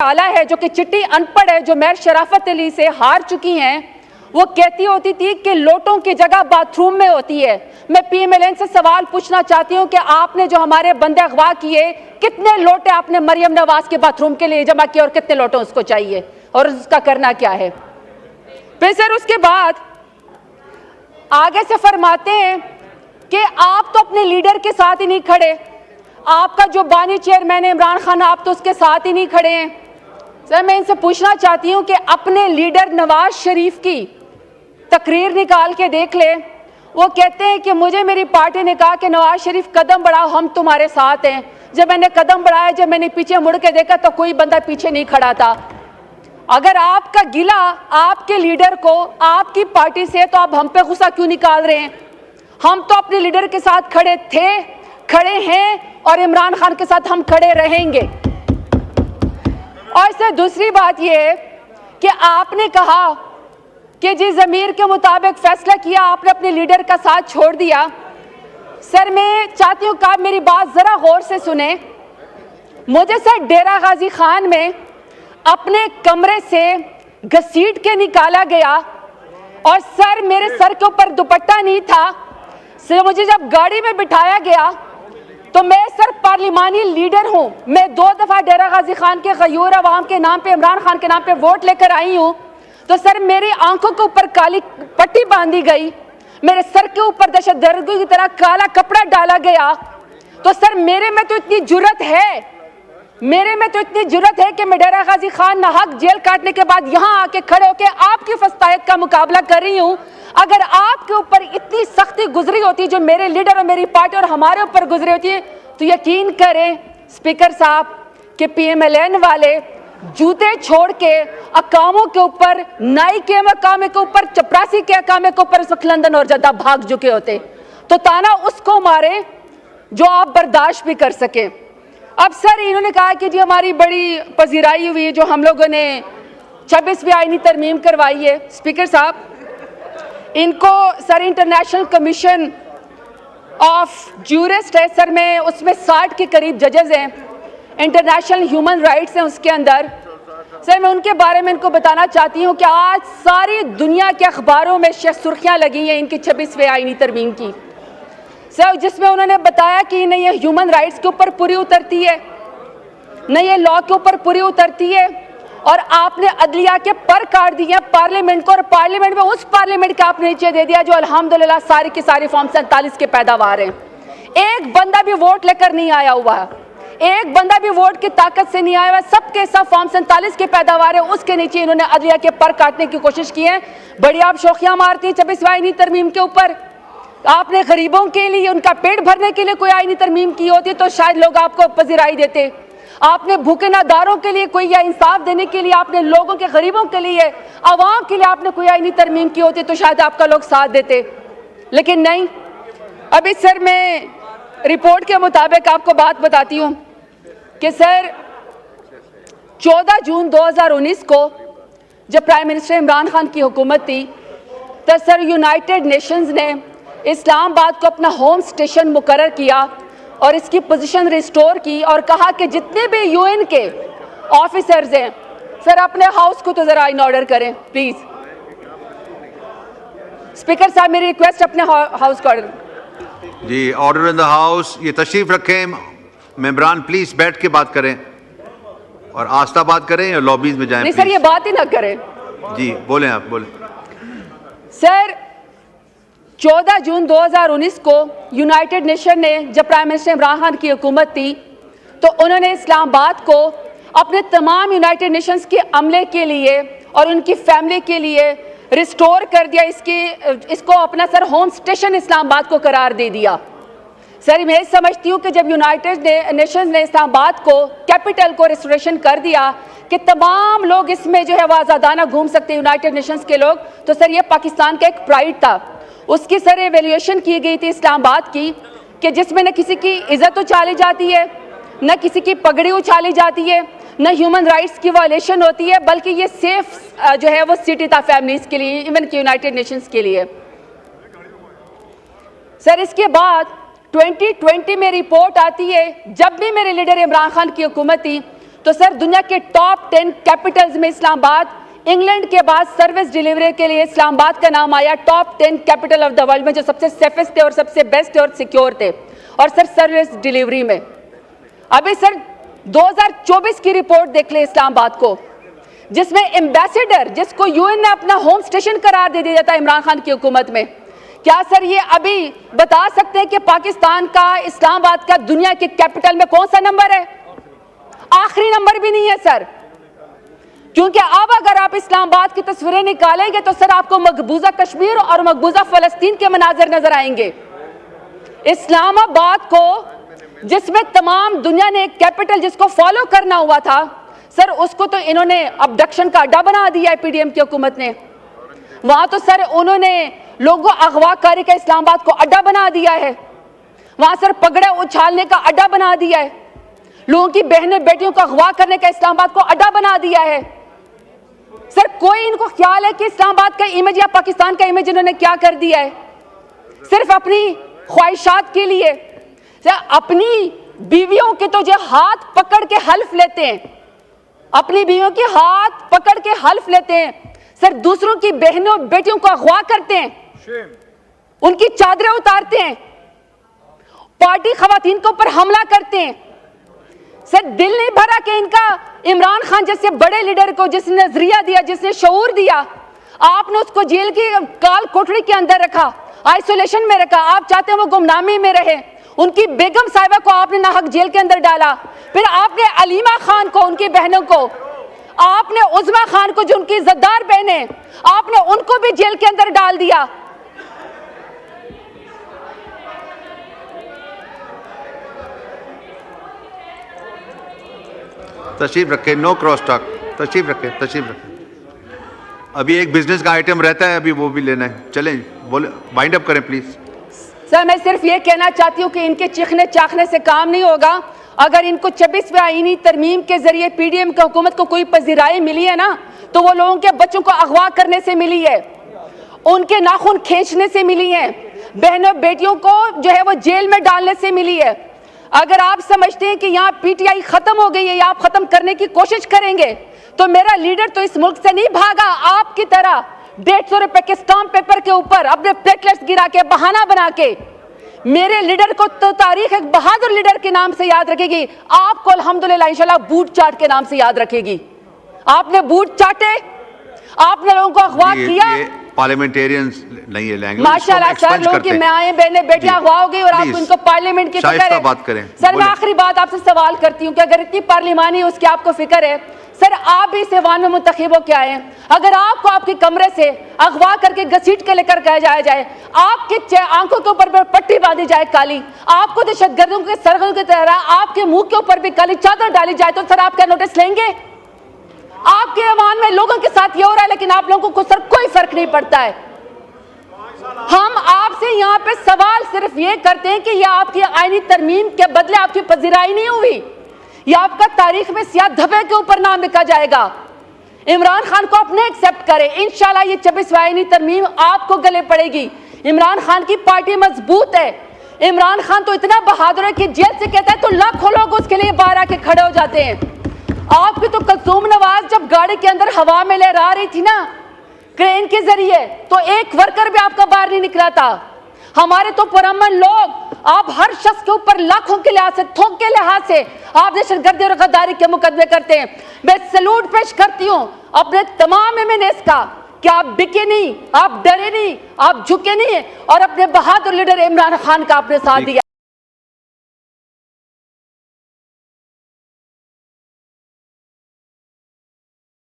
आला है जो कि चिट्टी अनपढ़ है, जो मेयर शराफत अली से हार चुकी हैं, वो कहती होती थी कि लोटों की जगह बाथरूम में होती है। मैं पीएमएलएन से सवाल पूछना चाहती हूं कि आपने जो हमारे बंदे अगवा किए, कितने लोटे आपने मरियम नवाज के बाथरूम के लिए जमा किए और कितने लोटे उसको चाहिए और उसका करना क्या है। फिर सर उसके बाद आगे से फरमाते हैं कि आप तो अपने लीडर के साथ ही नहीं खड़े, आपका जो बानी चेयरमैन है इमरान खान, आप तो उसके साथ ही नहीं खड़े हैं। सर मैं इनसे पूछना चाहती हूं कि अपने लीडर नवाज शरीफ की तकरीर निकाल के देख ले। वो कहते हैं कि मुझे मेरी पार्टी ने कहा कि नवाज शरीफ कदम बढ़ाओ, हम तुम्हारे साथ हैं। जब मैंने कदम बढ़ाया, जब मैंने पीछे मुड़ के देखा तो कोई बंदा पीछे नहीं खड़ा था। अगर आपका गिला आपके लीडर को आपकी पार्टी से, तो आप हम पे गुस्सा क्यों निकाल रहे हैं? हम तो अपने लीडर के साथ खड़े थे, खड़े हैं और इमरान खान के साथ हम खड़े रहेंगे। और सर दूसरी बात यह है कि आपने कहा कि जी ज़मीर के मुताबिक फैसला किया, आपने अपने लीडर का साथ छोड़ दिया। सर मैं चाहती हूँ कि आप मेरी बात ज़रा गौर से सुने। मुझे सर डेरा गाजी खान में अपने कमरे से घसीट के निकाला गया और सर मेरे सर के ऊपर दुपट्टा नहीं था। सर मुझे जब गाड़ी में बिठाया गया तो मैं सर पार्लिमानी लीडर हूँ, मैं 2 दफ़ा डेरा गाजी खान के गयूर अवाम के नाम पे, इमरान खान के नाम पे वोट लेकर आई हूँ। तो सर मेरी आंखों के ऊपर काली पट्टी बांधी गई, मेरे सर के ऊपर दहशतगर्दी की तरह काला कपड़ा डाला गया। तो सर मेरे में तो इतनी जुर्रत है, मेरे में तो इतनी जुर्रत है कि मैं डेरा गाजी खान नाहक जेल काटने के बाद यहाँ आके खड़े होकर आपकी फस्तायत का मुकाबला कर रही हूँ। अगर आपके ऊपर इतनी सख्ती गुजरी होती जो मेरे लीडर और मेरी पार्टी और हमारे ऊपर गुजरी होती है, तो यकीन करें स्पीकर साहब कि पीएमएलएन वाले जूते छोड़ के अकामों के ऊपर, नाई के अकामे के ऊपर, चपरासी के अकामे के ऊपर इस वक्त लंदन और जद्दा भाग चुके होते। तो ताना उसको मारे जो आप बर्दाश्त भी कर सके। अब सर इन्होंने कहा कि जी हमारी बड़ी पजीराई हुई जो हम लोगों ने 26वीं आईनी तरमीम करवाई है। स्पीकर साहब इनको sir international commission of jurist है सर, में उसमें 60 के करीब जजेस हैं, इंटरनेशनल ह्यूमन राइट्स हैं उसके अंदर। सर मैं उनके बारे में इनको बताना चाहती हूँ कि आज सारी दुनिया के अखबारों में सुर्खियाँ लगी हैं इनकी 26वीं आईनी तरमीम की सर, जिसमें उन्होंने बताया कि न ये ह्यूमन राइट्स के ऊपर पूरी उतरती है, न ये लॉ के ऊपर पूरी उतरती है। और आपने अदलिया के पर काट दिए पार्लियामेंट को, और पार्लियामेंट में उस पार्लियामेंट का आपने नीचे दे दिया जो अल्हम्दुलिल्लाह सारी की सारी फॉर्म 47 के पैदावार हैं। एक बंदा भी वोट लेकर नहीं आया हुआ है, एक बंदा भी वोट की ताकत से नहीं आया हुआ, सबके सब फॉर्म 47 के पैदावार है। उसके नीचे इन्होंने अदलिया के पर काटने की कोशिश की है। बड़ी आप शोखियां मारती 26वीं आईनी तरमीम के ऊपर। आपने गरीबों के लिए, उनका पेट भरने के लिए कोई आईनी तरमीम की होती तो शायद लोग आपको पजीराई देते। आपने भूखे नादारों के लिए कोई, या इंसाफ देने के लिए आपने लोगों के, गरीबों के लिए, आवाम के लिए आपने कोई आईनी तरमीम की होती तो शायद आपका लोग साथ देते, लेकिन नहीं। अभी सर मैं रिपोर्ट के मुताबिक आपको बात बताती हूँ कि सर 14 जून 2019 को जब प्राइम मिनिस्टर इमरान खान की हुकूमत थी तो सर यूनाइटेड नेशंस ने इस्लामाबाद को अपना होम स्टेशन मुकर्रर किया और इसकी पोजीशन रिस्टोर की और कहा कि जितने भी यूएन के ऑफिसर्स हैं सर अपने हाउस को तो जरा इन ऑर्डर करें प्लीज। स्पीकर साहब मेरी रिक्वेस्ट अपने हाउस को ऑर्डर जी, ऑर्डर इन द हाउस। ये तशरीफ रखें, मेंबरान प्लीज बैठ के बात करें और आस्था बात करें या लॉबीज में जाएं। नहीं सर ये बात ही ना करें जी, बोलें आप बोलें। सर 14 जून 2019 को यूनाइटेड नेशन ने, जब प्राइम मिनिस्टर इमरान खान की हुकूमत थी, तो उन्होंने इस्लामाबाद को अपने तमाम यूनाइटेड नेशंस के अमले के लिए और उनकी फैमिली के लिए रिस्टोर कर दिया। इसको अपना सर होम स्टेशन इस्लामाबाद को करार दे दिया। सर मैं समझती हूँ कि जब यूनाइटेड नेशंस ने इस्लामाबाद को, कैपिटल को रिस्टोरेशन कर दिया कि तमाम लोग इसमें जो है वो आज़ादाना घूम सकते हैं यूनाइटेड नेशंस के लोग, तो सर ये पाकिस्तान का एक प्राइड था। उसकी सर एवेल्यूएशन की गई थी इस्लामाबाद की कि जिसमें न किसी की इज्जत उछाली जाती है, न किसी की पगड़ी उछाली जाती है, न ह्यूमन राइट्स की वायलेशन होती है, बल्कि ये सेफ जो है वो सिटी था फैमिलीज के लिए, इवन कि यूनाइटेड नेशंस के लिए। सर इसके बाद 2020 में रिपोर्ट आती है, जब भी मेरे लीडर इमरान खान की हुकूमत थी तो सर दुनिया के टॉप 10 कैपिटल्स में इस्लामाबाद, इंग्लैंड के बाद सर्विस डिलीवरी के लिए इस्लामाबाद का नाम आया top 10 capital of the world में, जो सबसे सेफेस्ट थे और सबसे बेस्ट थे और सिक्योर थे। और सर सर्विस डिलीवरी में अभी सर 2024 की रिपोर्ट देख ले इस्लामाबाद को, जिसमें एम्बेसडर, जिसको यूएन ने अपना होम स्टेशन करार दे दिया था इमरान खान की हुकूमत में, क्या सर ये अभी बता सकते हैं कि पाकिस्तान का, इस्लामाबाद का दुनिया के कैपिटल में कौन सा नंबर है? आखिरी नंबर भी नहीं है सर। क्योंकि अब अगर आप इस्लामाबाद की तस्वीरें निकालेंगे तो सर आपको मकबूजा कश्मीर और मकबूजा फलस्तीन के मनाजर नजर आएंगे। इस्लामाबाद को, जिसमें तमाम दुनिया ने एक कैपिटल जिसको फॉलो करना हुआ था, सर उसको तो इन्होंने अबडक्शन का अड्डा बना दिया है पीडीएम की हुकूमत ने। वहां तो सर उन्होंने लोगों अगवाकारी का इस्लामाबाद को अड्डा बना दिया है। वहां सर पगड़े उछालने का अड्डा बना दिया है। लोगों की बहनों बेटियों को अगवा करने का इस्लामाबाद को अड्डा बना दिया है। सर कोई इनको ख्याल है कि इस्लामाबाद का इमेज या पाकिस्तान का इमेज इन्होंने क्या कर दिया है? सिर्फ अपनी ख्वाहिशात के लिए अपनी बीवियों के तो जो हाथ पकड़ के हल्फ लेते हैं, अपनी बीवियों के हाथ पकड़ के हल्फ लेते हैं, सर दूसरों की बहनों बेटियों को अगवा करते हैं, उनकी चादरें उतारते हैं, पार्टी खवातीन के ऊपर हमला करते हैं। सर दिल नहीं भरा कि इनका इमरान खान जैसे बड़े लीडर को, जिसने नजरिया दिया, जिसने शऊर दिया, आपने उसको जेल की काल कोठरी के अंदर रखा, आइसोलेशन में रखा। आप चाहते हैं वो गुमनामी में रहे। उनकी बेगम साहिबा को आपने नाहक जेल के अंदर डाला। फिर आपने अलीमा खान को, उनकी बहनों को, आपने उज़मा खान को, जो उनकी इज्जतदार बहनें, आपने उनको भी जेल के अंदर डाल दिया। तशरीफ रखें, नो क्रॉस टॉक, तशरीफ रखें, तशरीफ रखें। अभी एक बिजनेस का आइटम रहता है, अभी वो भी लेना है। चलें, बोले, वाइंड अप करें प्लीज। सर मैं सिर्फ ये कहना चाहती हूँ कि इनके चीखने चाखने से काम नहीं होगा। अगर इनको 26वें आईनी तरमीम के जरिए पीडीएम की हुकूमत को कोई पजीराई मिली है ना, तो वो लोगों के बच्चों को अगवा करने से मिली है, उनके नाखून खींचने से मिली है, बहनों बेटियों को जो है वो जेल में डालने से मिली है। अगर आप समझते हैं कि यहाँ पीटीआई खत्म हो गई है या आप खत्म करने की कोशिश करेंगे, तो मेरा लीडर तो इस मुल्क से नहीं भागा आपकी तरह 150 रुपए के स्टाम्प पेपर के ऊपर अपने प्लेटलेट्स गिरा के, बहाना बना के। मेरे लीडर को तो तारीख एक बहादुर लीडर के नाम से याद रखेगी, आपको अल्हम्दुलिल्लाह इंशाल्लाह बूट चाट के नाम से याद रखेगी। आपने बूट चाटे, आपने लोगों को अगवा किया। पार्लियामेंटेरियंस नहीं है लैंग्वेज, माशाल्लाह सर, लोगों की माएं बहनें बेटियां अगवा हो गई और आप उनको पार्लियामेंट की फिक्र है। बात करें सर मैं आखिरी बात आपसे सवाल करती हूँ कि अगर इतनी पार्लिमानी उसकी आपको फिक्र है, सर आप भी इस ऐवान में मुंतखब हो के आए हैं। अगर आपको आपके कमरे से अगवा करके घसीट के लेकर गया जाए, आपके आंखों के ऊपर पट्टी बांधी जाए काली, आपको दहशतगर्दों के सरगर्दों की तरह आपके मुंह के ऊपर भी काली चादर डाली जाए, तो सर आप क्या नोटिस लेंगे? आपके ऐवान में लोगों के साथ ये हो रहा है, लेकिन आप लोगों को सर कोई फर्क नहीं पड़ता है। हम आपसे यहाँ पे सवाल सिर्फ ये करते हैं कि यह आपकी आईनी तरमीम के बदले आपकी पजीराई नहीं हुई, यह आपका तारीख में सियाह धब्बे के ऊपर नाम लिखा जाएगा। इमरान खान को अपने एक्सेप्ट करें, इंशाल्लाह ये 26वीं आईनी तरमीम आपको गले पड़ेगी। इमरान खान की पार्टी मजबूत है। इमरान खान तो इतना बहादुर है कि जेल से कहता है तो लाखों लोग उसके लिए बाहर आके खड़े हो जाते हैं। आपकी तो कुलसूम नवाज जब गाड़ी के अंदर हवा में लहरा रही थी ना क्रेन के जरिए, तो एक वर्कर भी आपका बाहर नहीं निकला था। हमारे तो पुरअमन लोग, आप हर शख्स के ऊपर लाखों के लिहाज से, थोक के लिहाज से आप दहशतगर्दी और गद्दारी के मुकदमे करते हैं। मैं सैल्यूट पेश करती हूँ अपने तमाम एमएनएस का कि आप बिके नहीं, आप डरे नहीं, आप झुके नहीं और अपने बहादुर लीडर इमरान खान का आपने साथ दिया।